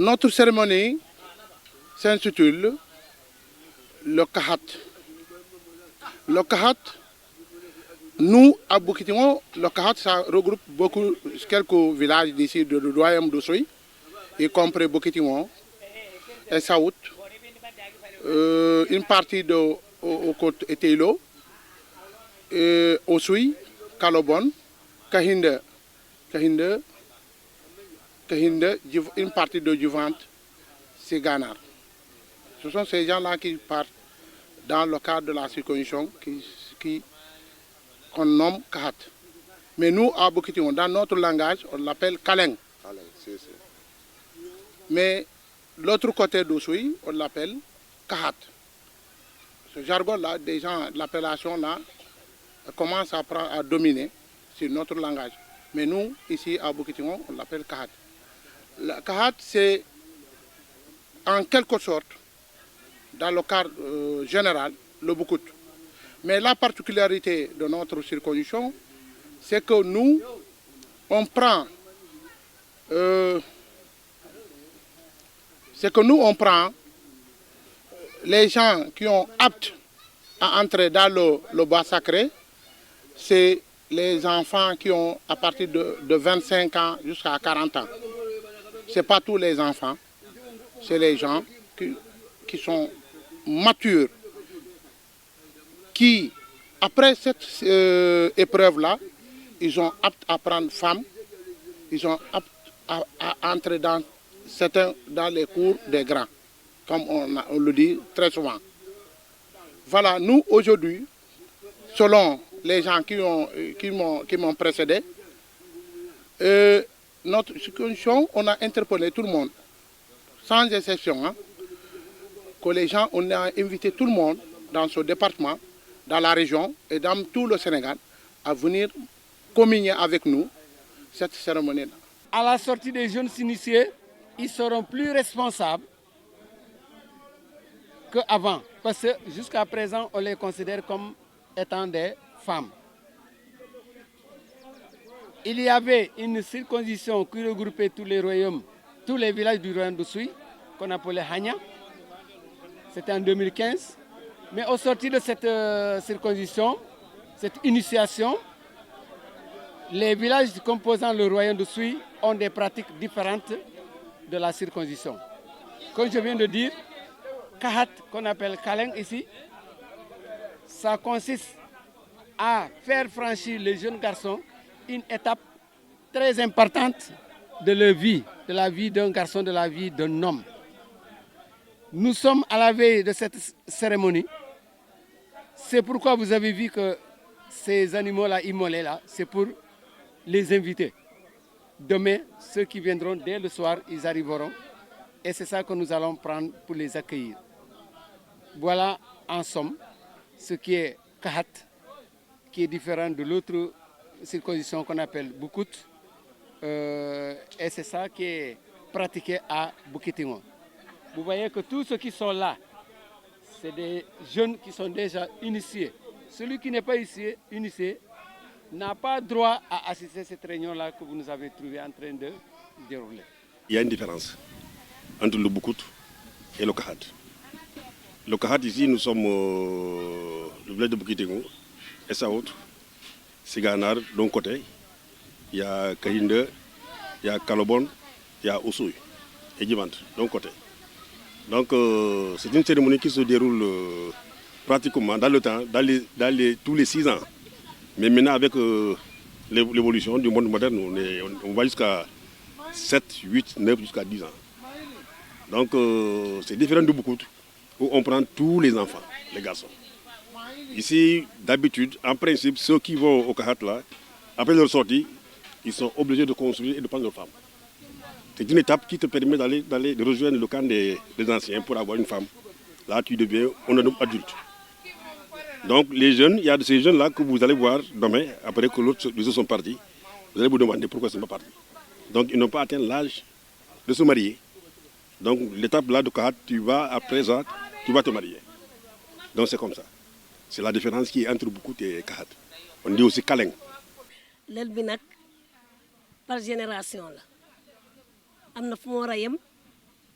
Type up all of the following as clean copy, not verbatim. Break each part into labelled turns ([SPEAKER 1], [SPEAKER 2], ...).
[SPEAKER 1] notre cérémonie s'intitule le Kahat. Le Kahat, nous, à Bukittingho, le Kahat, ça regroupe quelques villages d'ici, du royaume d'Oussouye, y compris Bukittingho et Saout, une partie de Eteilo, Oussouye, Kalobon, Kahinde, une partie de Juvante, c'est Ghana. Ce sont ces gens-là qui partent dans le cadre de la circoncision qu'on nomme Kahat. Mais nous, à Bukittingho, dans notre langage, on l'appelle Kaleng. Mais l'autre côté d'Oussouye, on l'appelle Kahat. Ce jargon-là, des gens, l'appellation-là, commence à dominer sur notre langage. Mais nous, ici à Bukittingho, on l'appelle Kahat. Le Kahat, c'est en quelque sorte, dans le cadre général, le Boukout. Mais la particularité de notre circoncision, c'est que nous, on prend les gens qui sont aptes à entrer dans le bois sacré, c'est les enfants qui ont à partir de 25 ans jusqu'à 40 ans. Ce n'est pas tous les enfants, c'est les gens qui sont matures, qui, après cette épreuve-là, ils sont aptes à prendre femme, ils sont aptes à entrer dans les cours des grands, comme on le dit très souvent. Voilà, nous aujourd'hui, selon les gens qui m'ont précédé, notre circoncision, on a interpellé tout le monde, sans exception, hein, que les gens, on a invité tout le monde dans ce département, dans la région et dans tout le Sénégal, à venir communier avec nous cette cérémonie-là.
[SPEAKER 2] À la sortie des jeunes initiés, ils seront plus responsables qu'avant, parce que jusqu'à présent, on les considère comme étant des femmes. Il y avait une circoncision qui regroupait tous les royaumes, tous les villages du royaume d'Oussouye, qu'on appelait Hanya. C'était en 2015. Mais au sortir de cette circoncision, cette initiation, les villages composant le royaume d'Oussouye ont des pratiques différentes de la circoncision. Comme je viens de dire, Kahat, qu'on appelle Kaleng ici, ça consiste à faire franchir les jeunes garçons une étape très importante de leur vie, de la vie d'un garçon, de la vie d'un homme. Nous sommes à la veille de cette cérémonie. C'est pourquoi vous avez vu que ces animaux-là immolés, là, c'est pour les inviter. Demain, ceux qui viendront dès le soir, ils arriveront. Et c'est ça que nous allons prendre pour les accueillir. Voilà en somme ce qui est Kahat, qui est différent de l'autre circoncision qu'on appelle Boukout. Et c'est ça qui est pratiqué à Bukittingho. Vous voyez que tous ceux qui sont là, c'est des jeunes qui sont déjà initiés. Celui qui n'est pas initié n'a pas droit à assister à cette réunion-là que vous nous avez trouvé en train de dérouler.
[SPEAKER 3] Il y a une différence entre le Boukout et le Kahat. Le Kahat, ici, nous sommes le village de Bukittingho, et ça autre. C'est Ganar, d'un côté. Il y a Kahinde, il y a Kalobon, il y a Oussouye et Djivante, d'un côté. Donc, c'est une cérémonie qui se déroule pratiquement dans le temps, tous les 6 ans. Mais maintenant, avec l'évolution du monde moderne, on va jusqu'à 7, 8, 9, jusqu'à 10 ans. Donc, c'est différent de Boukout, où on prend tous les enfants, les garçons. Ici, d'habitude, en principe, ceux qui vont au Kahat, là, après leur sortie, ils sont obligés de construire et de prendre leur femme. C'est une étape qui te permet de rejoindre le camp des anciens pour avoir une femme. Là, tu deviens un homme adulte. Donc, les jeunes, il y a de ces jeunes-là que vous allez voir demain, après que les autres sont partis, vous allez vous demander pourquoi ils ne sont pas partis. Donc, ils n'ont pas atteint l'âge de se marier. Donc, l'étape là de Kahat, tu vas à présent, tu vas te marier. Donc, c'est comme ça. C'est la différence qui est entre Boukout et Kahat. On dit aussi Kaleng.
[SPEAKER 4] Lël bi nag par génération la am na fu mu war a yem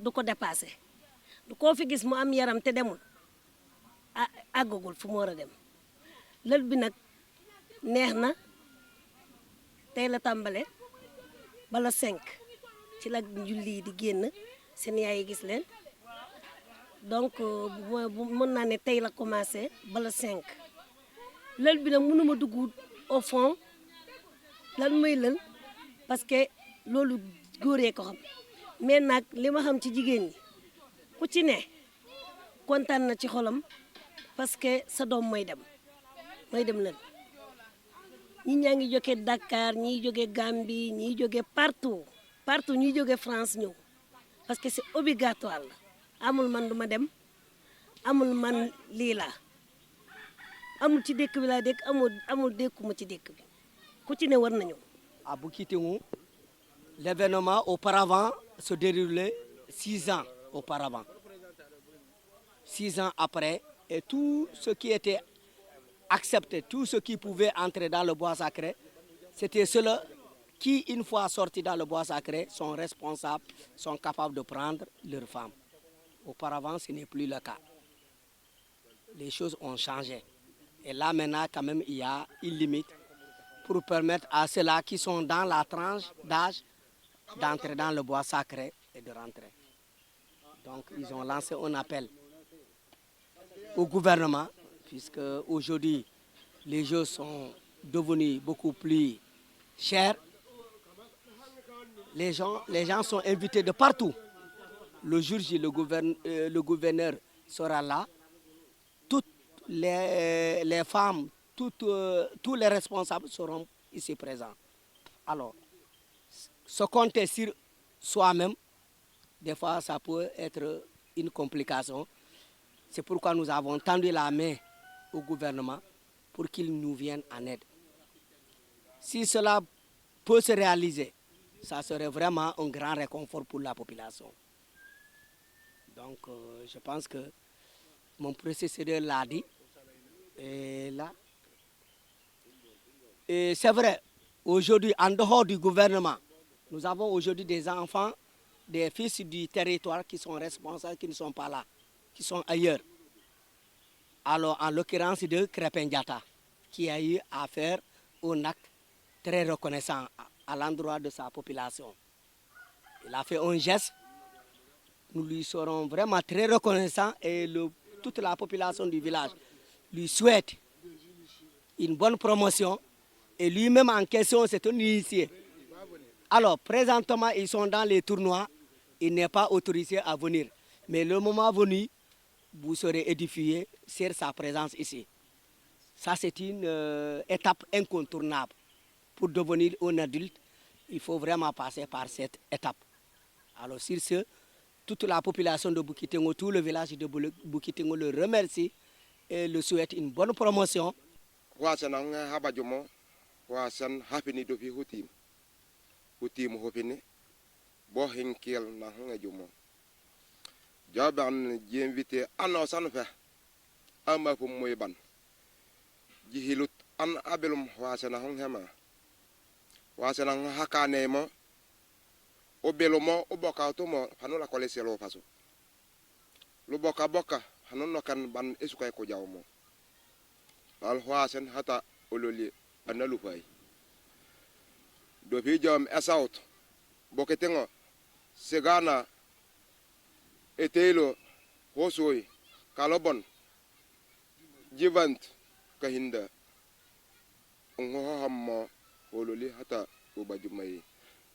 [SPEAKER 4] du ko dépassé du koo fi gis mu am yaram te demul àggagul fu mu war a dem lël bi nag neex na tey la tàmbale bala 5 ci la julli yi di génn seen yaay yi gis leen donc mën naa ne tey la commencé bala 5 lël bi nag mënuma dugg au fond lan mooy lël parce que loolu góoree ko xam mais nag li ma xam ci jigéen ñi ku ci ne kontaan na ci xolam parce que sa doom mooy dem lël ñi ñaa ngi jóge Dakar ñiy jóge Gambie ñiy jóge partout ñiy jóge France ñëw parce que c'est obligatoire la amul man duma dem amul man lii laa amul ci dëkk bi laa dëkk amul dëkkuma ci dëkk bi ku ci ne war na ñëw.
[SPEAKER 5] À Bukittingou, l'événement auparavant se déroulait 6 ans auparavant. 6 ans après, et tout ce qui était accepté, tout ce qui pouvait entrer dans le bois sacré, c'était ceux-là qui, une fois sortis dans le bois sacré, sont responsables, sont capables de prendre leurs femmes. Auparavant, ce n'est plus le cas. Les choses ont changé. Et là, maintenant, quand même, il y a une limite pour permettre à ceux-là qui sont dans la tranche d'âge d'entrer dans le bois sacré et de rentrer. Donc, ils ont lancé un appel au gouvernement, puisque aujourd'hui, les jeux sont devenus beaucoup plus chers. Les gens sont invités de partout. Le jour J, le gouverneur sera là. Toutes les femmes, tous les responsables seront ici présents. Alors, se compter sur soi-même, des fois, ça peut être une complication. C'est pourquoi nous avons tendu la main au gouvernement pour qu'il nous vienne en aide. Si cela peut se réaliser, ça serait vraiment un grand réconfort pour la population. Donc, je pense que mon prédécesseur l'a dit. Et là, et c'est vrai, aujourd'hui, en dehors du gouvernement, nous avons aujourd'hui des enfants, des fils du territoire qui sont responsables, qui ne sont pas là, qui sont ailleurs. Alors, en l'occurrence de Krépin Diatta, qui a eu à faire un acte très reconnaissant à l'endroit de sa population. Il a fait un geste, nous lui serons vraiment très reconnaissants et toute la population du village lui souhaite une bonne promotion et lui-même en question, c'est un initié. Alors, présentement, ils sont dans les tournois, il n'est pas autorisé à venir. Mais le moment venu, vous serez édifié sur sa présence ici. Ça, c'est une étape incontournable. Pour devenir un adulte, il faut vraiment passer par cette étape. Alors, sur ce, toute la population de Bukittingou, tout le village de Bukittingou le remercie et le souhaite une bonne promotion.
[SPEAKER 6] Jaban j'invité anosan fe ama fu moy ban jihilut an abelum wasana hon hema wasana hakane mo obelomo oboka to mo hanola koleselo faso lu boka hanon kan ban esukay ko jawmo al wasen hata ololi analu fay do fi jam esaut boketengo segana etelo hosoi kalobon jivant kahinda ngohammo ololi hata ubajumai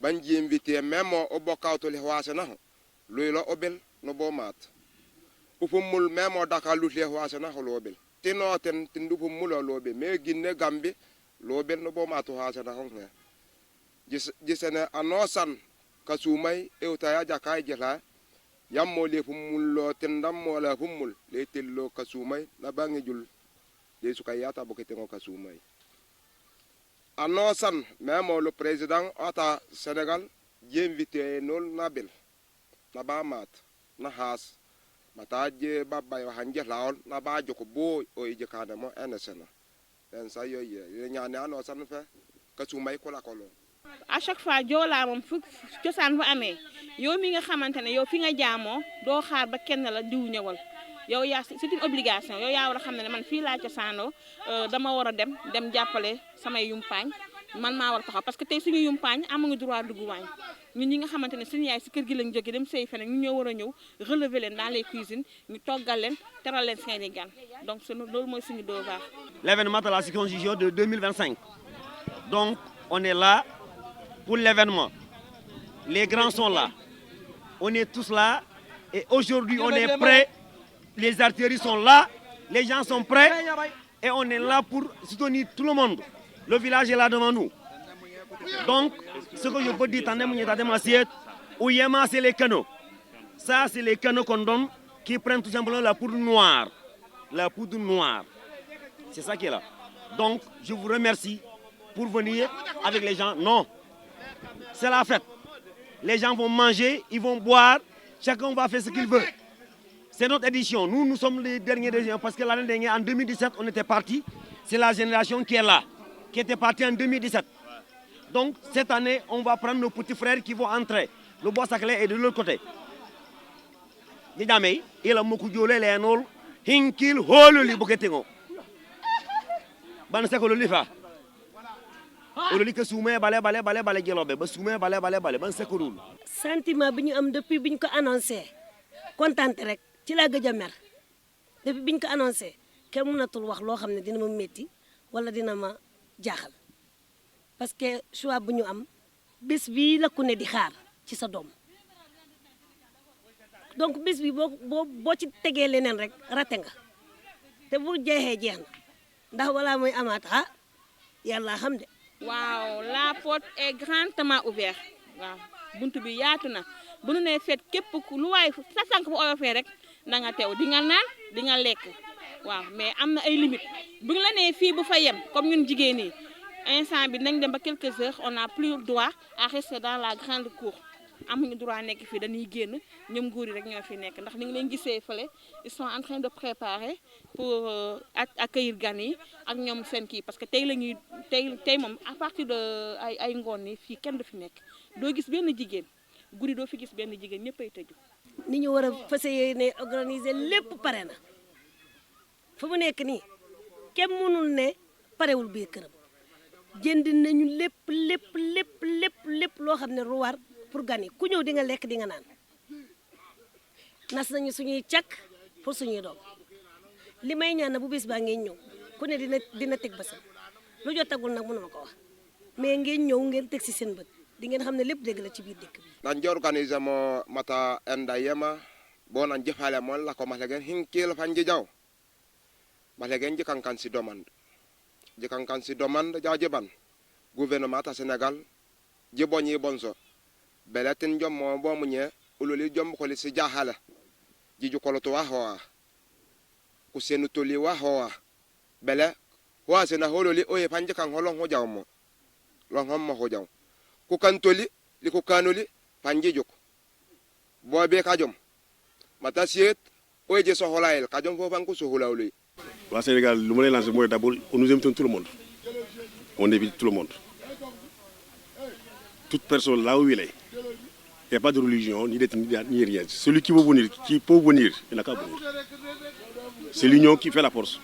[SPEAKER 6] banji invité memo obokato le wasana loylo obel no bomat upumul memo dakalu le wasana lobel tinoten tindupumul lobe me ginne gambe lobel no bomato wasana honne jisene anosan kasumai eutaya jakai jela yammo le fumullo tendammo la fumul le tello kasumay na bangi jul de sukayata boketengo kasumay anosan memo le président ata Sénégal j'invité nol nabil na bamat na has mataje babay hanje laol na ba joko bo o je kana mo enesena en sa yo ye nyane anosan fe kasumay kola kolo
[SPEAKER 7] à chaque fois joolaa moom fu cosaan bu amee yow mi nga xamante ne yow fi nga jaamoo doo xaar ba kenn la diw ñëwal yow yaa c'est une obligation yow yaa war a xam ne man fii laa cosaanoo dama war a dem jàppale samay yumpaañ man maa war a taxaw parce que tey suñu yumpaañ amuñu droit dugg waañ ñun ñi nga xamante ne suñu yaay si kër gi lañ jógee dem sëy feneen ñu ñoo war a ñëw relever leen dans les cuisines ñu toggal leen teral leen seeni gan donc loolu mooy suñu devoir.
[SPEAKER 8] L'événement de la circoncision de 2025 donc on est là pour l'événement. Les grands sont là. On est tous là. Et aujourd'hui, on est prêts. Les artilleries sont là. Les gens sont prêts. Et on est là pour soutenir tout le monde. Le village est là devant nous. Donc, ce que je peux dire, c'est les canaux. Ça, c'est les canaux qu'on donne qui prennent tout simplement la poudre noire. La poudre noire. C'est ça qui est là. Donc, je vous remercie pour venir avec les gens. Non. C'est la fête. Les gens vont manger, ils vont boire, chacun va faire ce qu'il veut. C'est notre édition. Nous sommes les derniers des gens parce que l'année dernière, en 2017, on était partis. C'est la génération qui est là, qui était partie en 2017. Donc, cette année, on va prendre nos petits frères qui vont entrer. Le bois sacré est de l'autre côté. Didamei, il a beaucoup de l'énol, hinkil, holuli, boketengo. Ban seko le lifa.
[SPEAKER 4] Sentiment bi ñu am depuis bi ñu ko annoncé kontaan rek ci laa gëj a mer depuis bi ñu ko annoncé kenn mënatul wax loo xam ne dina ma métti wala dina ma jaaxal parce que choix bu ñu am bés bii la ku ne di xaar ci sa doom donc bés bi boo ci tegee leneen rek raté nga te bu jeexee jeex na ndax wala mooy amaat ah yàlla xam de.
[SPEAKER 7] waaw la porte est grandement ouverte waaw buntu bi yaatu na bu nu nee fet képp lu waay sa sànq bu oyofee rek na nga teew di nga naan di nga lekk waaw mais am na ay limites bu ñu la nee fii bu fa yem comme ñun jigéen ñi instant bi nañ dem ba quelques heures on n'a plus droit à rester dans la grande cour amuñu droit nekk fii dañuy génn ñoom nguur yi rek ñoo fi nekk ndax ni ngi leen gisee fële ils sont en train de préparer pour accueillir gan yi ak ñoom seen kii parce que tey la ñuy tey moom à partir de ay ngoon ni fii kenn du fi nekk doo gis benn jigéen guddi doo fi gis benn jigéen ñëppay tëju.
[SPEAKER 4] ni ñu war a fas yéene organiser lépp pare na fu mu nekk nii kenn mënul ne parewul biir këram jënd nañu lépp loo xam ne lu war pour gan yi ku ñëw di nga lekk di nga naan nas nañu suñuy càkk pour suñuy doom li may ñaan na bu bis baa ngeen ñëw ku ne dina teg basam lu jotagul nag mënuma ko wax mais ngeen ñëw ngeen teg si seen bët di ngeen xam ne lépp dégg la ci biir dëkk bi.
[SPEAKER 6] nan jorganiser mo mata enda yema bo nan jefale mon la ko mahlegen hinkil fanji jaw mahlegen jikankan si demande jajeban gouvernement ta Sénégal jibonyi bonso belatin jom mo bo munye ululi jom ko li si jahala jiju ko to wa ho ku senu toli wa ho bele wa sena hololi o e panje kan holon ho jawmo lon hommo ho jaw ku kan toli li ku kanoli panje joko bo be ka jom mata siet o je so holael ka jom fo fan ko so holawli
[SPEAKER 3] wa Sénégal lu ma lay lancer mooy d'abord nous invitons tout le monde on invite tout le monde toute personne là où il est. Il n'y a pas de religion, ni d'ethnie, ni rien. Celui qui veut venir, qui peut venir, il n'a qu'à venir. C'est l'union qui fait la force.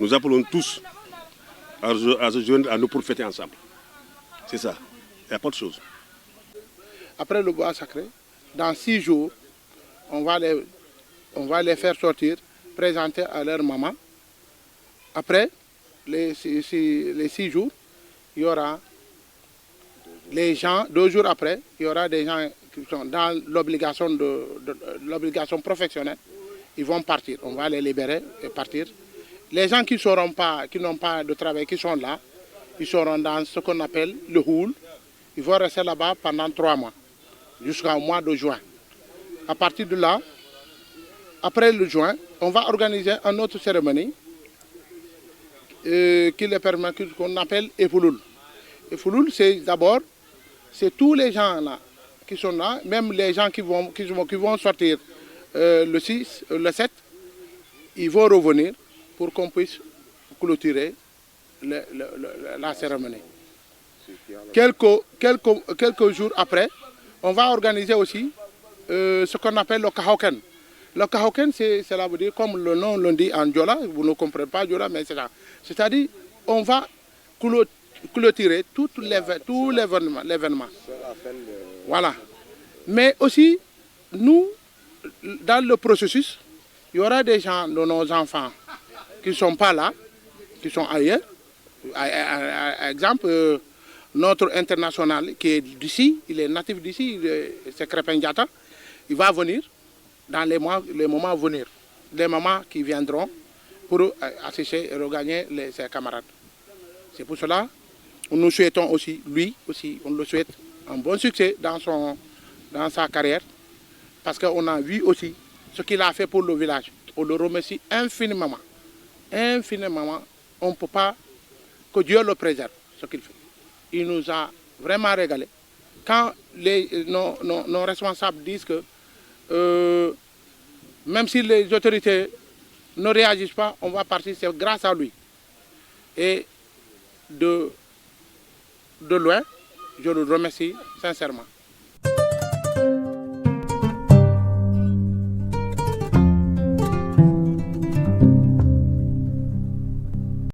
[SPEAKER 3] Nous appelons tous à se joindre à nous pour fêter ensemble. C'est ça. Il n'y a pas de chose.
[SPEAKER 1] Après le bois sacré, dans 6 jours, on va les faire sortir, présenter à leur maman. Après les 6 jours, il y aura les gens, 2 jours après, il y aura des gens qui sont dans l'obligation professionnelle. Ils vont partir. On va les libérer et partir. Les gens qui n'ont pas de travail, qui sont là, ils seront dans ce qu'on appelle le houle. Ils vont rester là-bas pendant 3 mois, jusqu'au mois de juin. À partir de là, après le juin, on va organiser une autre cérémonie qui les permet, qu'on appelle Efouloul. Efouloul, c'est d'abord, c'est tous les gens là qui sont là, même les gens qui vont sortir le 6, le 7, ils vont revenir pour qu'on puisse clôturer la cérémonie. Quelques jours après, on va organiser aussi ce qu'on appelle le Kahoken. Le Kahoken, cela veut dire, comme le nom le dit en Diola, vous ne comprenez pas Diola, mais c'est ça. C'est-à-dire, on va clôturer tout l'événement. Voilà. Mais aussi, nous, dans le processus, il y aura des gens de nos enfants qui ne sont pas là, qui sont ailleurs. Exemple, notre international qui est d'ici, il est natif d'ici, c'est Crépin Diatta, il va venir dans les moments à venir, les moments qui viendront pour assister et regagner ses camarades. C'est pour cela que nous souhaitons aussi, lui aussi, on le souhaite un bon succès dans sa carrière, parce qu'on a vu aussi ce qu'il a fait pour le village. On le remercie infiniment. Infiniment. On ne peut pas, que Dieu le préserve, ce qu'il fait. Il nous a vraiment régalé. Quand nos responsables disent que même si les autorités ne réagissent pas, on va partir, c'est grâce à lui. Et de loin, je le remercie sincèrement.